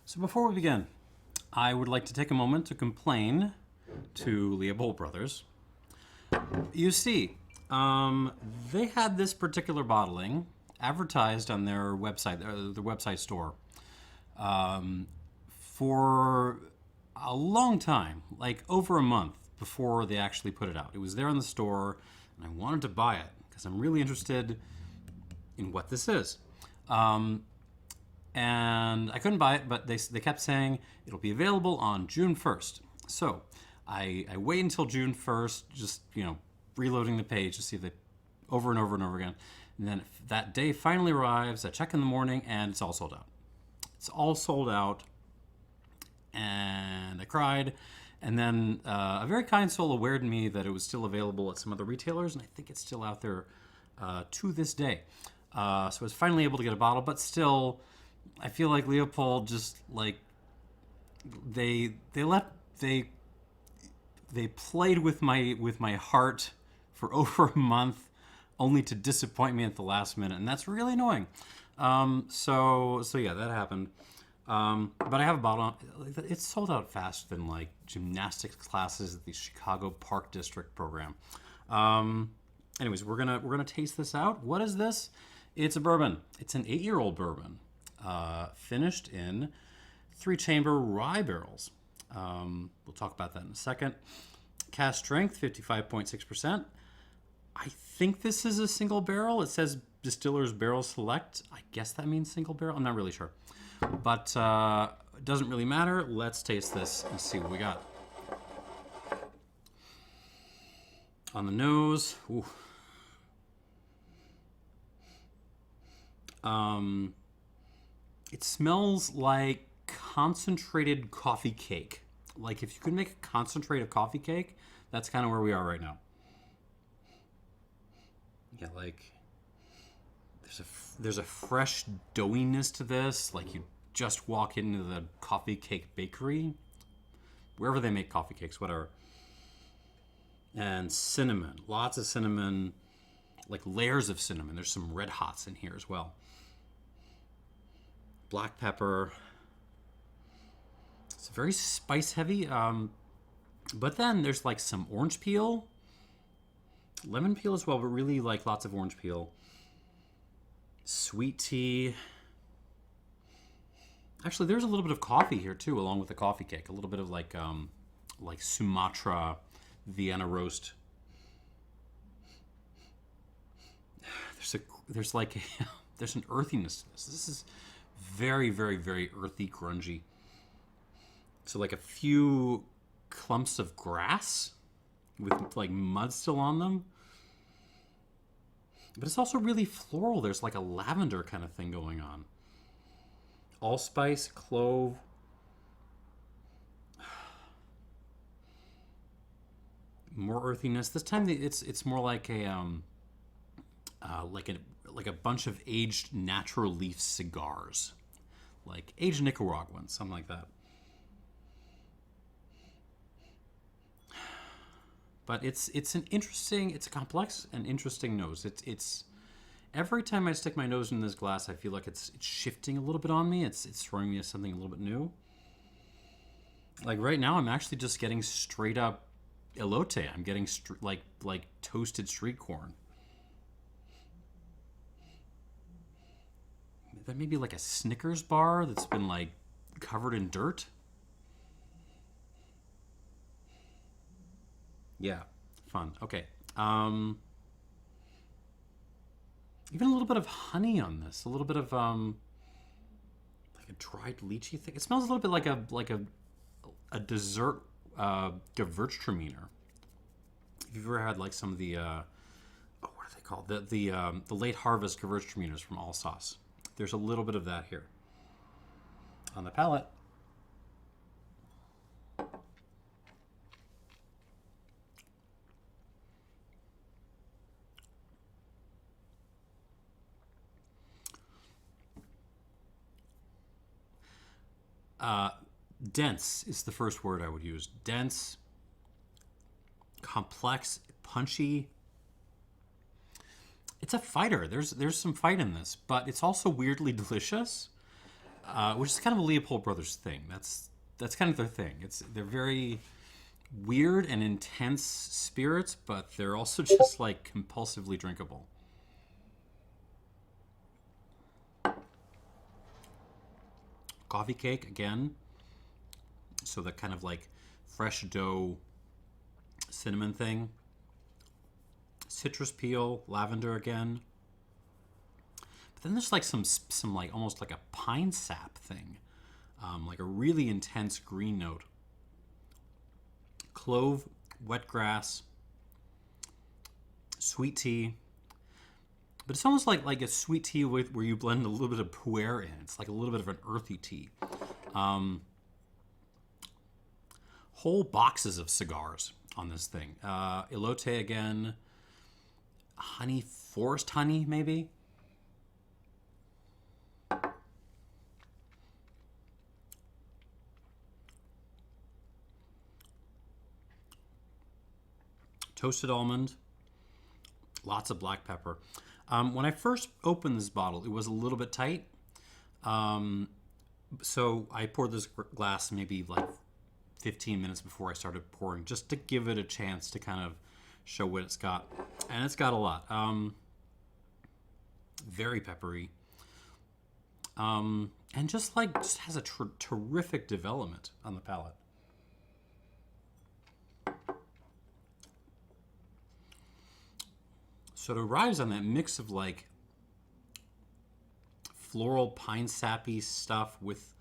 So before we begin, I would like to take a moment to complain to Leopold Brothers. You see, they had this particular bottling advertised on their website store, for a long time, like over a month before they actually put it out. It was there in the store, and I wanted to buy it because I'm really interested in what this is. And I couldn't buy it, but they kept saying it'll be available on June 1st. So I wait until June 1st, just, reloading the page to see if they, over and over and over again. And then that day finally arrives, I check in the morning, and it's all sold out. It's all sold out, and I cried. And then a very kind soul awared me that it was still available at some other retailers, and I think it's still out there to this day. So I was finally able to get a bottle, but still, I feel like Leopold just they played with my heart for over a month, only to disappoint me at the last minute, and that's really annoying. So yeah, that happened. But I have a bottle. It's sold out faster than like gymnastics classes at the Chicago Park District program. Anyways, we're gonna taste this out. What is this? It's a bourbon. It's an 8-year-old bourbon, finished in Three Chamber Rye Barrels. We'll talk about that in a second. Cask strength, 55.6%. I think this is a single barrel. It says Distiller's Barrel Select. I guess that means single barrel. I'm not really sure. But it doesn't really matter. Let's taste this and see what we got. On the nose. Ooh. It smells like concentrated coffee cake. Like if you could make a concentrate of coffee cake, that's kind of where we are right now. Yeah, like there's a fresh doughiness to this. Like you just walk into the coffee cake bakery, wherever they make coffee cakes, whatever. And cinnamon, lots of cinnamon, like layers of cinnamon. There's some red hots in here as well. Black pepper. It's very spice heavy. But then there's like some orange peel, lemon peel as well, but really like lots of orange peel. Sweet tea. Actually, there's a little bit of coffee here too, along with the coffee cake. A little bit of like Sumatra Vienna roast. There's an earthiness to this. This is very, very, very earthy, grungy. So like a few clumps of grass with like mud still on them. But it's also really floral. There's like a lavender kind of thing going on. Allspice, clove. More earthiness. This time it's more like a bunch of aged natural leaf cigars, like aged Nicaraguans, something like that. But it's a complex and interesting nose. It's every time I stick my nose in this glass, I feel like it's shifting a little bit on me. It's throwing me something a little bit new. Like right now, I'm actually just getting straight up elote. I'm getting like toasted street corn. That may be like a Snickers bar that's been like covered in dirt. Yeah, fun. Okay. Even a little bit of honey on this. A little bit of like a dried lychee thing. It smells a little bit like a dessert Gewürztraminer. If you've ever had like some of the what are they called? The late harvest Gewürztraminers from Alsace. There's a little bit of that here on the palate. Dense is the first word I would use. Dense, complex, punchy. It's a fighter. There's some fight in this, but it's also weirdly delicious. which is kind of a Leopold Brothers thing. That's kind of their thing. They're very weird and intense spirits, but they're also just like compulsively drinkable. Coffee cake again. So that kind of like fresh dough cinnamon thing. Citrus peel, lavender again. But then there's like some like almost like a pine sap thing. Like a really intense green note. Clove, wet grass, sweet tea. But it's almost like a sweet tea where you blend a little bit of pu'er in. It's like a little bit of an earthy tea. Whole boxes of cigars on this thing. Elote again. Honey, forest honey maybe. Toasted almond. Lots of black pepper. When I first opened this bottle, it was a little bit tight. So I poured this glass maybe like 15 minutes before I started pouring, just to give it a chance to kind of show what it's got. And it's got a lot. Very peppery. And just has a terrific development on the palate. So it arrives on that mix of like floral pine sappy stuff with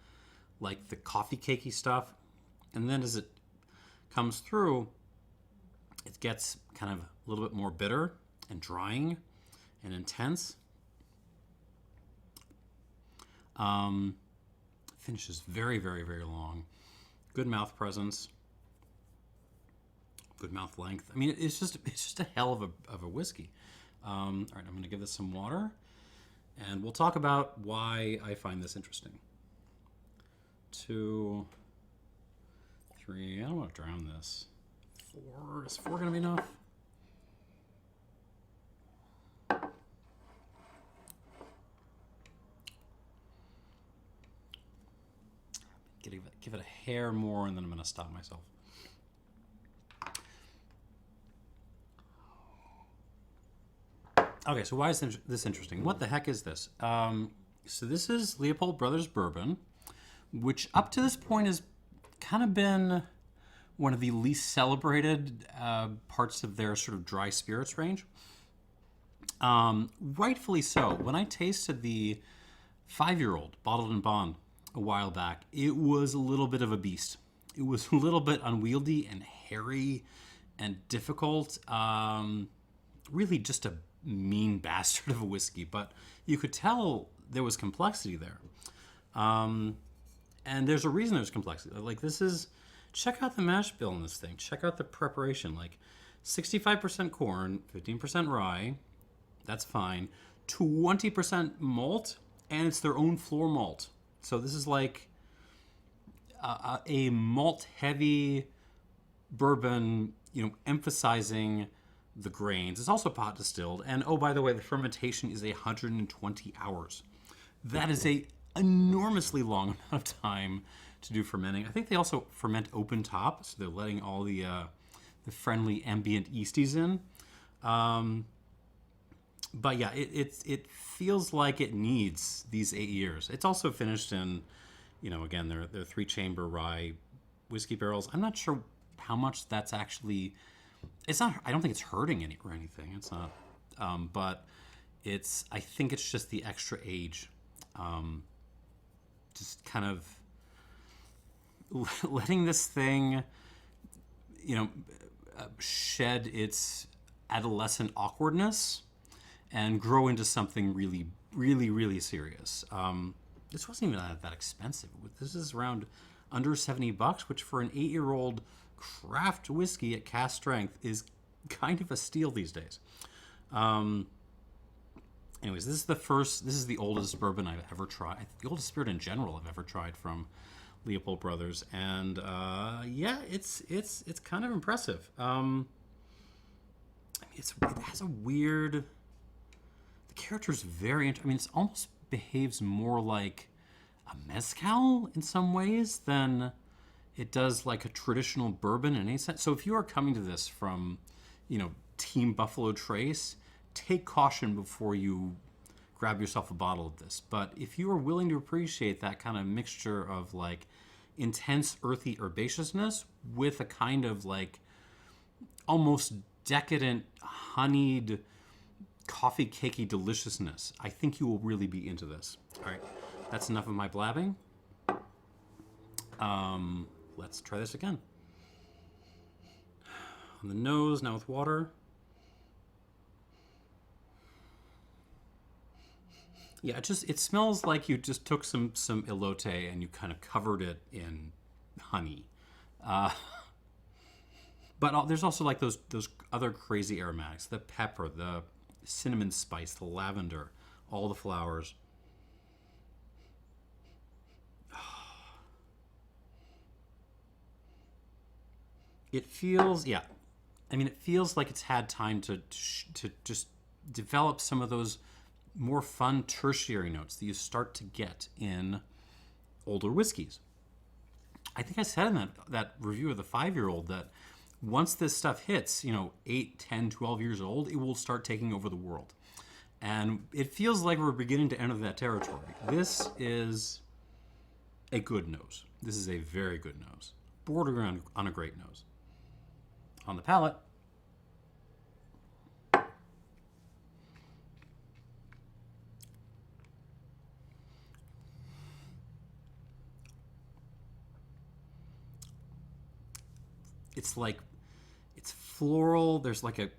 like the coffee cakey stuff. And then as it comes through, it gets kind of a little bit more bitter and drying and intense. Finishes very, very, very long. Good mouth presence. Good mouth length. I mean, it's just a hell of a whiskey. All right, I'm going to give this some water, and we'll talk about why I find this interesting. 2, 3. I don't want to drown this. 4. Is 4 going to be enough? Give it a hair more, and then I'm going to stop myself. Okay, so why is this interesting? What the heck is this? So this is Leopold Brothers Bourbon, which up to this point has kind of been one of the least celebrated parts of their sort of dry spirits range. Rightfully so. When I tasted the 5-year-old bottled in bond a while back, it was a little bit of a beast. It was a little bit unwieldy and hairy and difficult. Really just a mean bastard of a whiskey, but you could tell there was complexity there. And there's a reason there's complexity. Like check out the mash bill in this thing. Check out the preparation. Like 65% corn, 15% rye. That's fine. 20% malt, and it's their own floor malt. So this is like a malt-heavy bourbon, emphasizing the grains. It's also pot distilled, and oh, by the way, the fermentation is 120 hours. That is a enormously long amount of time to do fermenting. I think they also ferment open top, so they're letting all the friendly ambient yeasties in. But yeah, it feels like it needs these 8 years. It's also finished in, again, they're 3 Chamber Rye whiskey barrels. I'm not sure how much that's actually. It's not. I don't think it's hurting or anything. It's not. But I think it's just the extra age, just kind of letting this thing, shed its adolescent awkwardness and grow into something really, really, really serious. This wasn't even that expensive. This is around under $70, which for an 8-year-old craft whiskey at cask strength is kind of a steal these days. Anyways, this is the oldest bourbon I've ever tried. The oldest spirit in general I've ever tried from Leopold Brothers. And yeah, it's kind of impressive. It has a weird, the character's very, it almost behaves more like a mezcal in some ways than it does like a traditional bourbon in any sense. So if you are coming to this from, Team Buffalo Trace, take caution before you grab yourself a bottle of this. But if you are willing to appreciate that kind of mixture of like intense earthy herbaceousness with a kind of like almost decadent honeyed coffee cakey deliciousness, I think you will really be into this. All right, that's enough of my blabbing. Let's try this again. On the nose, now with water. Yeah, it smells like you just took some elote and you kind of covered it in honey. But there's also like those other crazy aromatics, the pepper, the cinnamon spice, the lavender, all the flowers. It feels, yeah. I mean, it feels like it's had time to just develop some of those more fun tertiary notes that you start to get in older whiskeys. I think I said in that review of the 5-year-old that once this stuff hits, 8, 10, 12 years old, it will start taking over the world. And it feels like we're beginning to enter that territory. This is a good nose. This is a very good nose. Bordering on a great nose. On the palate, it's floral. There's like a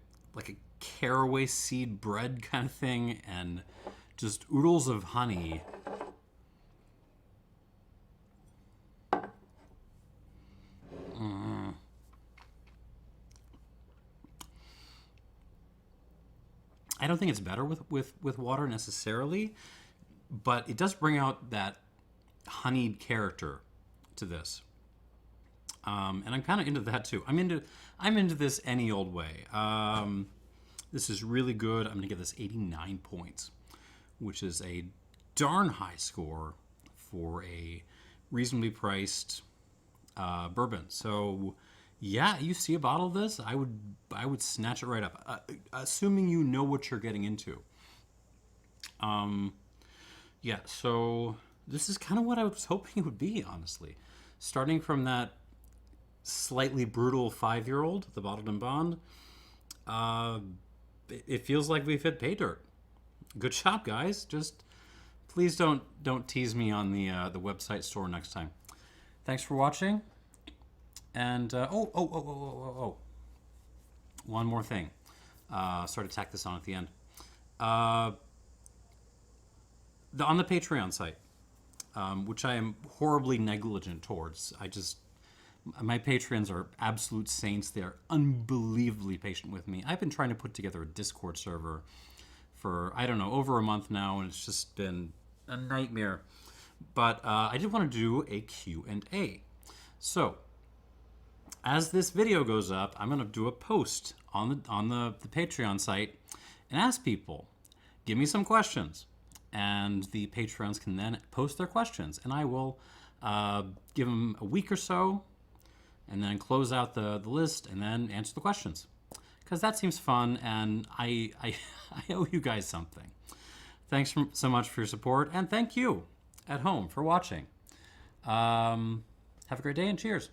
caraway seed bread kind of thing, and just oodles of honey. I don't think it's better with water necessarily, but it does bring out that honeyed character to this. And I'm kind of into that too. I'm into this any old way. This is really good. I'm gonna give this 89 points, which is a darn high score for a reasonably priced bourbon. So yeah, you see a bottle of this, I would snatch it right up, assuming you know what you're getting into. Yeah, so this is kind of what I was hoping it would be, honestly. Starting from that slightly brutal 5-year-old, the Bottled and Bond, it feels like we've hit pay dirt. Good job, guys. Just please don't tease me on the website store next time. Thanks for watching. And one more thing. Sort of tack this on at the end. On the Patreon site, which I am horribly negligent towards. My patrons are absolute saints. They are unbelievably patient with me. I've been trying to put together a Discord server for, I don't know, over a month now, and it's just been a nightmare. But I did want to do a Q&A. So, as this video goes up, I'm going to do a post on the Patreon site and ask people, give me some questions. And the Patreons can then post their questions. And I will give them a week or so and then close out the list and then answer the questions. Because that seems fun, and I owe you guys something. Thanks so much for your support, and thank you at home for watching. Have a great day, and cheers.